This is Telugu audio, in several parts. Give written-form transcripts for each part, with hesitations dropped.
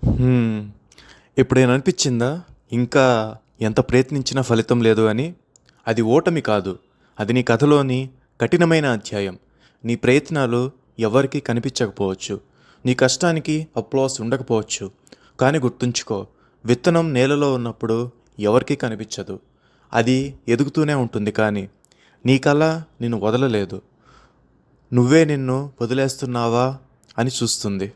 హ్మ్. ఎప్పుడైనా అనిపించిందా? ఇంకా ఎంత ప్రయత్నించినా ఫలితం లేదు అని? అది ఓటమి కాదు. అది నీ కథలోని కఠినమైన అధ్యాయం. నీ ప్రయత్నాలు ఎవరికీ కనిపించకపోవచ్చు. నీ కష్టానికి అప్లాస్ ఉండకపోవచ్చు. కానీ గుర్తుంచుకో, విత్తనం నేలలో ఉన్నప్పుడు ఎవరికీ కనిపించదు. అది ఎదుగుతూనే ఉంటుంది కానీ నీ కల నిన్ను వదలలేదు. నువ్వే నిన్ను వదిలేస్తున్నావా అని చూస్తుంది.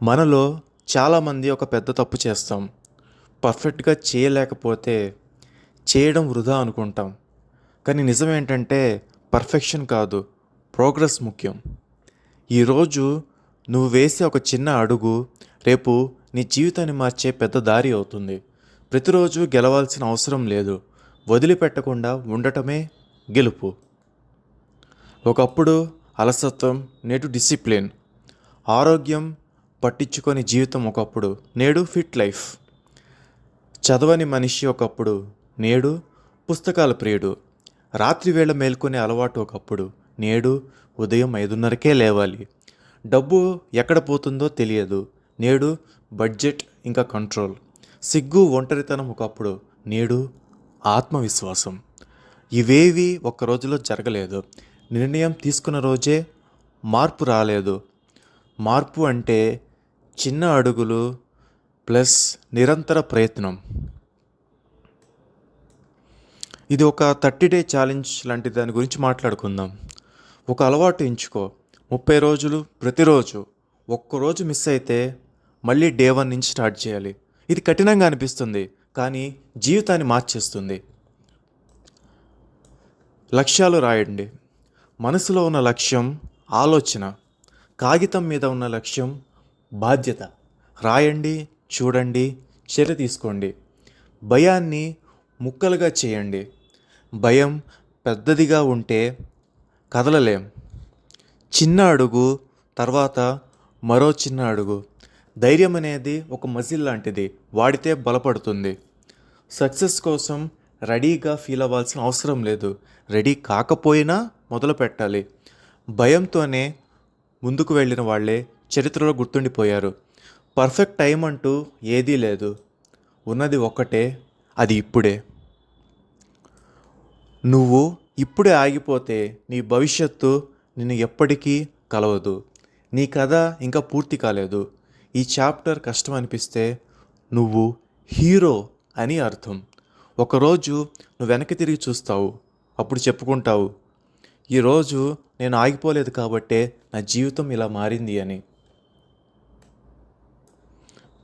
మనలో చాలామంది ఒక పెద్ద తప్పు చేస్తాం. పర్ఫెక్ట్గా చేయలేకపోతే చేయడం వృధా అనుకుంటాం. కానీ నిజం ఏంటంటే పర్ఫెక్షన్ కాదు, ప్రోగ్రెస్ ముఖ్యం. ఈరోజు నువ్వు వేసే ఒక చిన్న అడుగు రేపు నీ జీవితాన్ని మార్చే పెద్ద దారి అవుతుంది. ప్రతిరోజు గెలవాల్సిన అవసరం లేదు. వదిలిపెట్టకుండా ఉండటమే గెలుపు. ఒకప్పుడు అలసత్వం, నేడు డిసిప్లిన్. ఆరోగ్యం పట్టించుకొని జీవితం ఒకప్పుడు, నేడు ఫిట్ లైఫ్. చదవని మనిషి ఒకప్పుడు, నేడు పుస్తకాల ప్రియుడు. రాత్రి వేళ మేల్కొనే అలవాటు ఒకప్పుడు, నేడు ఉదయం 5:30కే లేవాలి. డబ్బు ఎక్కడ పోతుందో తెలియదు, నేడు బడ్జెట్ ఇంకా కంట్రోల్. సిగ్గు ఒంటరితనం ఒకప్పుడు, నేడు ఆత్మవిశ్వాసం. ఇవేవి ఒక్క రోజులో జరగలేదు. నిర్ణయం తీసుకున్న రోజే మార్పు రాలేదు. మార్పు అంటే చిన్న అడుగులు ప్లస్ నిరంతర ప్రయత్నం. ఇది ఒక 30 డే ఛాలెంజ్ లాంటి దాని గురించి మాట్లాడుకుందాం. ఒక అలవాటు ఎంచుకో. 30 రోజులు ప్రతిరోజు. ఒక్కరోజు మిస్ అయితే మళ్ళీ డే 1 నుంచి స్టార్ట్ చేయాలి. ఇది కఠినంగా అనిపిస్తుంది కానీ జీవితాన్ని మార్చేస్తుంది. లక్ష్యాలు రాయండి. మనసులో ఉన్న లక్ష్యం ఆలోచన, కాగితం మీద ఉన్న లక్ష్యం బాధ్యత. రాయండి, చూడండి, చర్య తీసుకోండి. భయాన్ని ముక్కలుగా చేయండి. భయం పెద్దదిగా ఉంటే కదలలేం. చిన్న అడుగు తర్వాత మరో చిన్న అడుగు. ధైర్యం అనేది ఒక మజిల్ లాంటిది, వాడితే బలపడుతుంది. సక్సెస్ కోసం రెడీగా ఫీల్ అవ్వాల్సిన అవసరం లేదు. రెడీ కాకపోయినా మొదలు పెట్టాలి. భయంతోనే ముందుకు వెళ్ళిన వాళ్ళే చరిత్రలో గుర్తుండిపోయారు. పర్ఫెక్ట్ టైం అంటూ ఏదీ లేదు. ఉన్నది ఒక్కటే, అది ఇప్పుడే. నువ్వు ఇప్పుడే ఆగిపోతే నీ భవిష్యత్తు నిన్ను ఎప్పటికీ కలవదు. నీ కథ ఇంకా పూర్తి కాలేదు. ఈ చాప్టర్ కష్టం అనిపిస్తే నువ్వు హీరో అని అర్థం. ఒకరోజు నువ్వు వెనక్కి తిరిగి చూస్తావు, అప్పుడు చెప్పుకుంటావు, ఈరోజు నేను ఆగిపోలేదు కాబట్టే నా జీవితం ఇలా మారింది అని.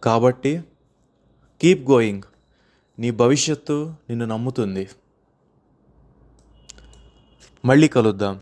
కాబట్టి కీప్ గోయింగ్. నీ భవిష్యత్తు నిన్ను నమ్ముతుంది. మళ్ళీ కలుద్దాం.